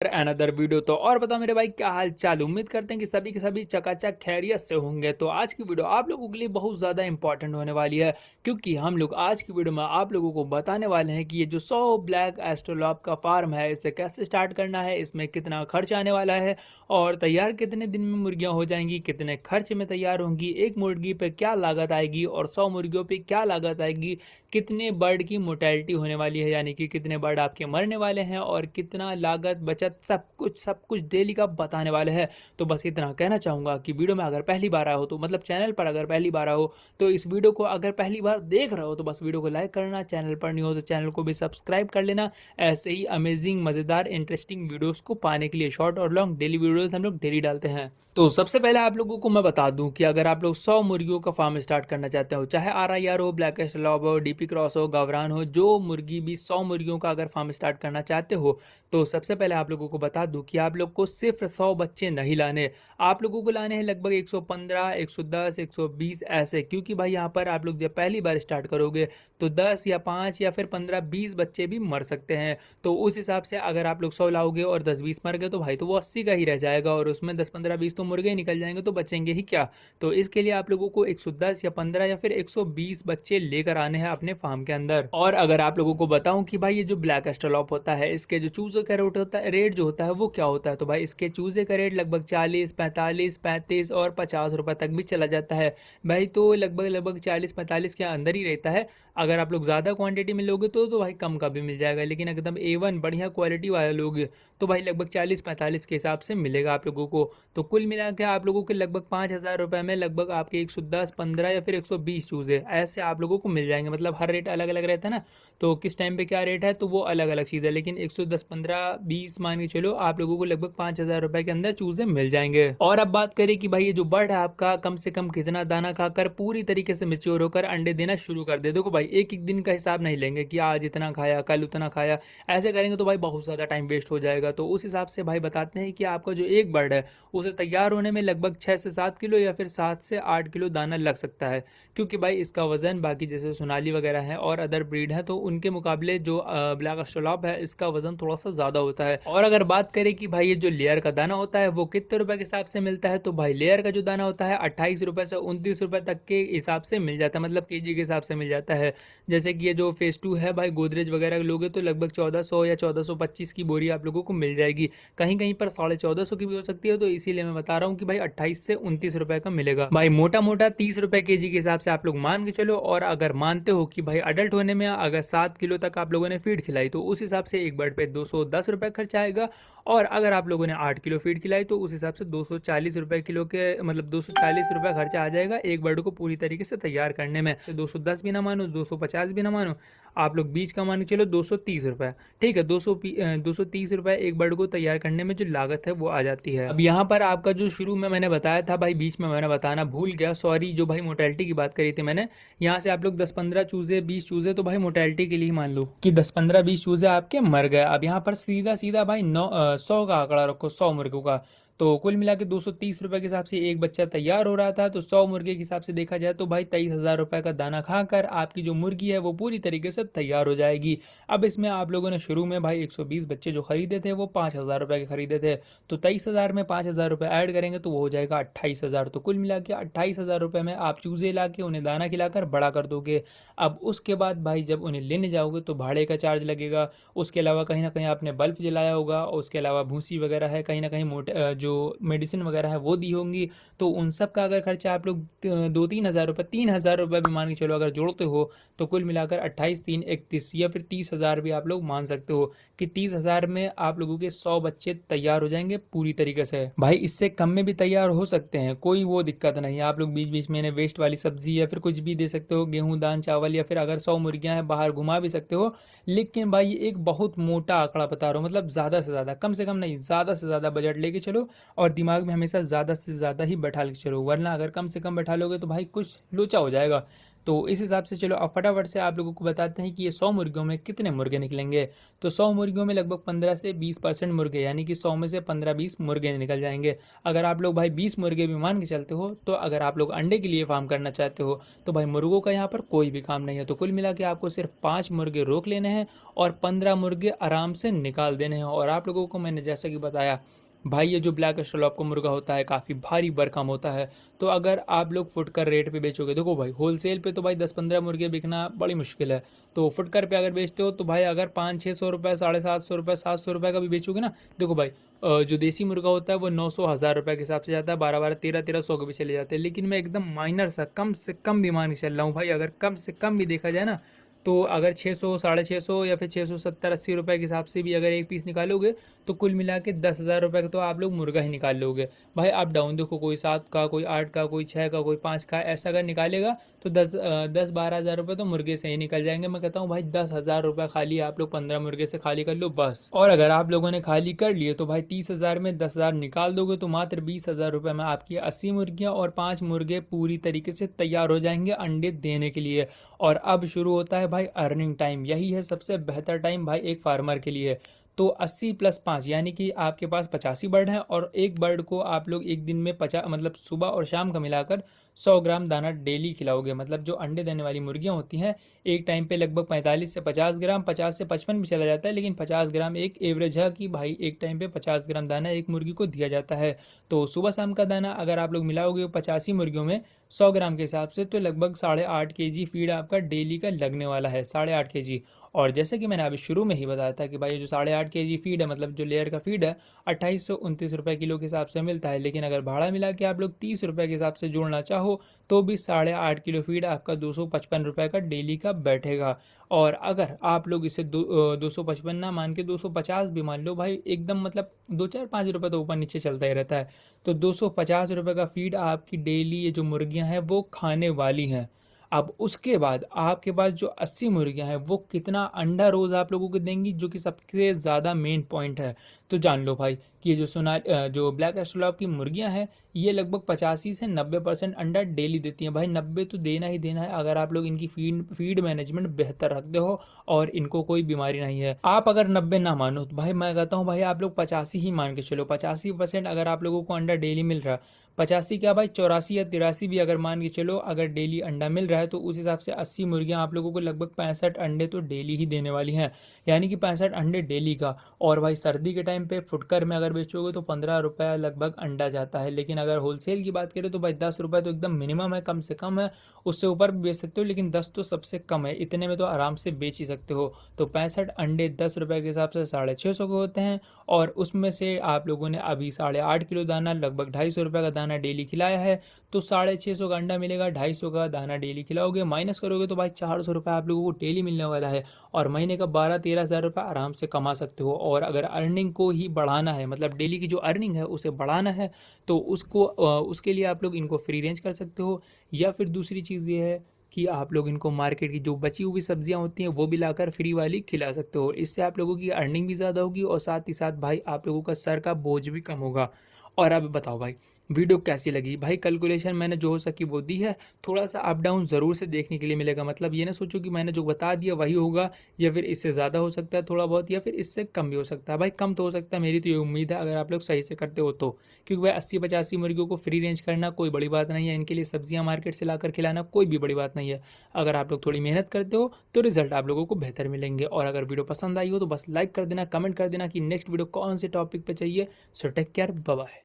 Another video. तो और बताओ मेरे भाई, क्या हाल चाल। उम्मीद करते हैं कि सभी के सभी चकाचक खैरियत से होंगे। तो आज की वीडियो आप लोगों के लिए बहुत ज़्यादा इंपॉर्टेंट होने वाली है, क्योंकि हम लोग आज की वीडियो में आप लोगों को बताने वाले हैं कि ये जो 100 ब्लैक एस्ट्रोलॉब का फार्म है, इसे कैसे स्टार्ट करना है, इसमें कितना खर्च आने वाला है और तैयार कितने दिन में मुर्गियाँ हो जाएंगी, कितने खर्च में तैयार होंगी, एक मुर्गी पे क्या लागत आएगी और 100 मुर्गियों पे क्या लागत आएगी, कितने बर्ड की मोर्टेलिटी होने वाली है, यानी कि कितने बर्ड आपके मरने वाले हैं और कितना लागत बचत सब कुछ डेली का बताने वाले हैं। तो बस इतना कहना चाहूँगा कि वीडियो में अगर पहली बार आया हो, तो मतलब चैनल पर अगर पहली बार आया हो, तो इस वीडियो को अगर पहली बार देख रहे हो तो बस वीडियो को लाइक करना, चैनल पर नहीं हो तो चैनल को भी सब्सक्राइब कर लेना, ऐसे ही अमेजिंग मज़ेदार इंटरेस्टिंग वीडियोस को पाने के लिए। शॉर्ट और लॉन्ग डेली वीडियोस हम लोग डेली डालते हैं। तो सबसे पहले आप लोगों को मैं बता दूं कि अगर आप लोग 100 मुर्गियों का फार्म स्टार्ट करना चाहते हो, चाहे RIR हो, ब्लैक एस्ट्रोलॉब हो, डीपी क्रॉस हो, गावरान हो, जो मुर्गी भी 100 मुर्गियों का अगर फार्म स्टार्ट करना चाहते हो, तो सबसे पहले आप लोगों को बता दूं कि आप लोग को सिर्फ 100 बच्चे नहीं लाने, आप लोगों को लाने हैं लगभग 115, 110, 120 ऐसे, क्योंकि भाई यहाँ पर आप लोग जब पहली बार स्टार्ट करोगे तो 10 या 5 या फिर 15, 20 बच्चे भी मर सकते हैं। तो उस हिसाब से अगर आप लोग 100 लाओगे और 10-20 मर गए तो भाई तो वो 80 का ही रह जाएगा, और उसमें 10-15-20 तो मुर्गे निकल जाएंगे, तो बचेंगे ही क्या। तो इसके लिए आप लोगों को 110 या 15 या फिर 120 बच्चे लेकर आने हैं अपने फार्म के अंदर। और अगर आप लोगों को बताऊं कि भाई ये जो ब्लैक एस्ट्रोलॉप होता है, इसके जो चूजे का रेट जो होता है वो क्या होता है, तो भाई इसके चूजे का रेट लगभग 40, 45, 35 और 50 रुपए तक भी चला जाता है। भाई तो लगभग 40-45 के अंदर ही रहता है। अगर आप लोग ज़्यादा क्वांटिटी में लोगे तो भाई कम का भी मिल जाएगा, लेकिन एकदम A1 बढ़िया क्वालिटी वाला लोगे तो भाई लगभग 40-45 के हिसाब से मिलेगा आप लोगों को। तो कुल मिला के आप लोगों के लगभग 5,000 रुपये में लगभग आपके 110, 15 या फिर 120 चूजे ऐसे आप लोगों को मिल जाएंगे। मतलब हर रेट अलग अलग रहता है ना, तो किस टाइम पे क्या रेट है तो वो अलग अलग चीज़ है, लेकिन 110, 15, 20 मान के चलो आप लोगों को लगभग 5,000 रुपये के अंदर चूजे मिल जाएंगे। और अब बात करें कि भाई ये जो बर्ड है आपका कम से कम कितना दाना खाकर पूरी तरीके से मेच्योर होकर अंडे देना शुरू कर दे। देखो भाई एक एक दिन का हिसाब नहीं लेंगे कि आज इतना खाया कल उतना खाया, ऐसे करेंगे तो भाई बहुत ज़्यादा टाइम वेस्ट हो जाएगा। तो उस हिसाब से भाई बताते हैं कि आपका जो एक बर्ड है उसे तैयार होने में लगभग 6 से 7 किलो या फिर 7 से 8 किलो दाना लग सकता है, क्योंकि भाई इसका वजन बाकी जैसे सोनाली वगैरह है और अदर ब्रीड है तो उनके मुकाबले जो ब्लैक एस्ट्रोलॉप है इसका वजन थोड़ा सा ज़्यादा होता है। और अगर बात करें कि भाई ये जो लेयर का दाना होता है वो कितने रुपए के हिसाब से मिलता है, तो भाई लेयर का जो दाना होता है 28 रुपए से 29 रुपए तक के हिसाब से मिल जाता है, मतलब केजी के हिसाब से मिल जाता है। जैसे कि ये जो फेज 2 है भाई गोदरेज वगैरह लोगे तो लगभग 1400 या 1425 की बोरी आप लोगों को मिल जाएगी, कहीं कहीं पर 1450 की भी हो सकती है। तो इसीलिए मैं बता रहा हूँ कि भाई 28 से 29 रुपए का मिलेगा। भाई मोटा मोटा 30 रुपए केजी के हिसाब से आप लोग मान के चलो। और अगर मानते हो कि भाई अडल्ट होने में अगर 7 किलो तक आप लोगों ने फीड खिलाई तो उस हिसाब से एक बर्ड पे 210 रुपए खर्च आएगा। और अगर आप लोगों ने 8 किलो फीड खिलाई तो उस हिसाब से 240 रुपए किलो के, मतलब 240 रुपए खर्चा आ जाएगा एक बर्ड को पूरी तरीके से तैयार करने में। तो 210 भी ना मानो, 250 भी ना मानो, आप लोग बीच का मान के चलो 230 रुपए। ठीक है, 230 रुपए एक बर्ड को तैयार करने में जो लागत है वो आ जाती है। अब यहाँ पर आपका जो शुरू में मैंने बताया था भाई, बीच में मैंने बताना भूल गया, सॉरी, जो भाई मोर्टेलिटी की बात करी थी मैंने, यहाँ से आप लोग 10-15 चूजे 20 चूजे तो भाई मोर्टेलिटी के लिए मान लो कि 10-15-20 चूजे आपके मर गए। अब यहाँ पर सीधा सीधा भाई 100 का आंकड़ा रखो, 100 मुर्गों का, तो कुल मिला के 230 रुपए के हिसाब से एक बच्चा तैयार हो रहा था। तो 100 मुर्गे के हिसाब से देखा जाए तो भाई 23,000 रुपए का दाना खाकर आपकी जो मुर्गी है वो पूरी तरीके से तैयार हो जाएगी। अब इसमें आप लोगों ने शुरू में भाई 120 बच्चे जो खरीदे थे वो 5,000 रुपए के खरीदे थे, तो 23,000 में 5,000 रुपए ऐड करेंगे तो वो हो जाएगा 28,000। तो कुल मिला के 28,000 रुपए में आप चूजे ला के उन्हें दाना खिलाकर बड़ा कर दोगे। अब उसके बाद भाई जब उन्हें लेने जाओगे तो भाड़े का चार्ज लगेगा, उसके अलावा कहीं ना कहीं आपने बल्ब जलाया होगा, और उसके अलावा भूसी वगैरह है, कहीं ना कहीं मोटे जो मेडिसिन वगैरह है वो दी होंगी, तो उन सब का अगर खर्चा आप लोग 2-3 हज़ार रुपये, 3,000 रुपये भी मान के चलो अगर जोड़ते हो तो कुल मिलाकर 28-3-31 या फिर 30,000 भी आप लोग मान सकते हो कि 30,000 में आप लोगों के 100 बच्चे तैयार हो जाएंगे पूरी तरीके से। भाई इससे कम में भी तैयार हो सकते हैं, कोई वो दिक्कत नहीं है। आप लोग बीच बीच में इन्हें वेस्ट वाली सब्जी या फिर कुछ भी दे सकते हो, गेहूं दान चावल, या फिर अगर 100 मुर्गियां हैं बाहर घुमा भी सकते हो। लेकिन भाई एक बहुत मोटा आंकड़ा बता रहा हूँ, मतलब ज़्यादा से ज़्यादा, कम से कम नहीं, ज़्यादा से ज़्यादा बजट लेके चलो और दिमाग में हमेशा ज़्यादा से ज़्यादा ही बैठा के चलो, वरना अगर कम से कम बैठा लोगे तो भाई कुछ लोचा हो जाएगा। तो इस हिसाब से चलो अब फटाफट से आप लोगों को बताते हैं कि ये 100 मुर्गियों में कितने मुर्गे निकलेंगे। तो 100 मुर्गियों में लगभग 15 से 20% मुर्गे, यानी कि 100 में से 15-20 मुर्गे निकल जाएंगे। अगर आप लोग भाई 20 मुर्गे भी मान के चलते हो, तो अगर आप लोग अंडे के लिए फार्म करना चाहते हो तो भाई मुर्गों का यहाँ पर कोई भी काम नहीं है। तो कुल मिला के आपको सिर्फ 5 मुर्गे रोक लेने हैं और 15 मुर्गे आराम से निकाल देने हैं। और आप लोगों को मैंने जैसा कि बताया भाई, ये जो ब्लैक एस्ट्रोलॉप का मुर्गा होता है काफ़ी भारी भरकम होता है। तो अगर आप लोग फुटकर रेट पे बेचोगे, देखो भाई होलसेल पे तो भाई 10-15 मुर्गे बिकना बड़ी मुश्किल है। तो फुटकर पे अगर बेचते हो तो भाई अगर 500-600 रुपये, 750 रुपये, 700 रुपये का भी बेचोगे ना, देखो भाई जो देसी मुर्गा होता है वो 900-1000 रुपये के हिसाब से जाता है, 12-12, 13-1300 के भी चले जाते हैं। लेकिन मैं एकदम माइनर सा कम से कम भी मान के चल रहा हूँ भाई, अगर कम से कम भी देखा जाए ना, तो अगर 600, 650 या फिर 670-80 रुपये के हिसाब से भी अगर एक पीस निकालोगे तो कुल मिला के 10,000 रुपये का तो आप लोग मुर्गा ही निकाल लोगे। भाई आप डाउन देखो, कोई 7 का, कोई 8 का, कोई 6 का, कोई 5 का, ऐसा अगर निकालेगा तो 10-12 हज़ार रुपये तो मुर्गे से ही निकल जाएंगे। मैं कहता हूँ भाई 10,000 रुपये खाली आप लोग 15 मुर्गे से खाली कर लो बस। और अगर आप लोगों ने खाली कर लिए तो भाई 30,000 में 10,000 निकाल दोगे तो मात्र 20,000 रुपये में आपकी 80 मुर्गियाँ और 5 मुर्गे पूरी तरीके से तैयार हो जाएंगे अंडे देने के लिए। और अब शुरू होता है भाई अर्निंग टाइम। यही है सबसे बेहतर टाइम भाई एक फार्मर के लिए। तो 80 + 5 यानी कि आपके पास 85 बर्ड हैं और एक बर्ड को आप लोग एक दिन में 50, मतलब सुबह और शाम का मिलाकर 100 ग्राम दाना डेली खिलाओगे। मतलब जो अंडे देने वाली मुर्गियां होती हैं एक टाइम पे लगभग 45 से 50 ग्राम, 50 से 55 भी चला जाता है, लेकिन 50 ग्राम एक एवरेज है कि भाई एक टाइम पे 50 ग्राम दाना एक मुर्गी को दिया जाता है। तो सुबह शाम का दाना अगर आप लोग मिलाओगे 85 मुर्गियों में 100 ग्राम के हिसाब से, तो लगभग 8.5 kg फीड आपका डेली का लगने वाला है, 8.5 kg। और जैसे कि मैंने अभी शुरू में ही बताया था कि भाई ये जो 8.5 kg फीड है, मतलब जो लेयर का फीड है, 2829 रुपये किलो के हिसाब से मिलता है। लेकिन अगर भाड़ा मिला के आप लोग 30 रुपये के हिसाब से जोड़ना चाहो तो भी 8.5 किलो फीड आपका 255 रुपये का डेली का बैठेगा। और अगर आप लोग इसे 255 ना मान के 250 भी मान लो भाई, एकदम मतलब 2-4-5 रुपये तो ऊपर नीचे चलता ही रहता है, तो 250 रुपये का फीड आपकी डेली ये जो मुर्गियां हैं वो खाने वाली हैं। अब उसके बाद आपके पास जो 80 मुर्गियां हैं वो कितना अंडा रोज़ आप लोगों को देंगी, जो कि सबसे ज़्यादा मेन पॉइंट है। तो जान लो भाई कि ये जो ब्लैक एस्ट्रोलॉप की मुर्गियां हैं ये लगभग 85 से 90% अंडा डेली देती हैं। भाई 90 तो देना ही देना है अगर आप लोग इनकी फीड मैनेजमेंट बेहतर रखते हो और इनको कोई बीमारी नहीं है। आप अगर 90 ना मानो तो भाई मैं कहता हूँ भाई आप लोग 85 ही मान के चलो। 85% अगर आप लोगों को अंडा डेली मिल रहा है, 85 क्या भाई 84 या 83 भी अगर मान के चलो, अगर डेली अंडा मिल रहा है तो उस हिसाब से 80 मुर्गियां आप लोगों को लगभग 65 अंडे तो डेली ही देने वाली हैं, यानी कि 65 अंडे डेली का। और भाई सर्दी के टाइम पे फुटकर में अगर बेचोगे तो 15 रुपये लगभग अंडा जाता है। लेकिन अगर होलसेल की बात करें तो भाई 10 रुपये तो एकदम मिनिमम है, कम से कम है, उससे ऊपर भी बेच सकते हो, लेकिन 10 तो सबसे कम है, इतने में तो आराम से बेच ही सकते हो। तो 65 अंडे 10 रुपये के हिसाब से 650 के होते हैं। और उसमें से आप लोगों ने अभी 8.5 किलो दाना, लगभग 250 रुपये का दाना डेली खिलाया है, तो 650 का अंडा मिलेगा, 250 का दाना डेली खिलाओगे, माइनस करोगे तो भाई 400 रुपये आप लोगों को डेली मिलने वाला है। और महीने का 12-13 हज़ार रुपये आराम से कमा सकते हो। और अगर अर्निंग को ही बढ़ाना है, मतलब डेली की जो अर्निंग है उसे बढ़ाना है, तो उसके लिए आप लोग इनको फ्री रेंज कर सकते हो। या फिर दूसरी चीज़ ये है कि आप लोग इनको मार्केट की जो बची हुई सब्जियां होती हैं वो भी लाकर फ्री वाली खिला सकते हो। इससे आप लोगों की अर्निंग भी ज़्यादा होगी और साथ ही साथ भाई आप लोगों का सर का बोझ भी कम होगा। और अब बताओ भाई वीडियो कैसी लगी। भाई कैलकुलेशन मैंने जो हो सकी वो दी है, थोड़ा सा अप डाउन ज़रूर से देखने के लिए मिलेगा। मतलब ये ना सोचो कि मैंने जो बता दिया वही होगा, या फिर इससे ज़्यादा हो सकता है थोड़ा बहुत, या फिर इससे कम भी हो सकता है। भाई कम तो हो सकता है, मेरी तो ये उम्मीद है अगर आप लोग सही से करते हो तो। क्योंकि भाई 80-85 मुर्गियों को फ्री रेंज करना कोई बड़ी बात नहीं है, इनके लिए सब्जियाँ मार्केट से लाकर खिलाना कोई भी बड़ी बात नहीं है। अगर आप लोग थोड़ी मेहनत करते हो तो रिजल्ट आप लोगों को बेहतर मिलेंगे। और अगर वीडियो पसंद आई हो तो बस लाइक कर देना, कमेंट कर देना कि नेक्स्ट वीडियो कौन से टॉपिक पर चाहिए। So take care, bye bye.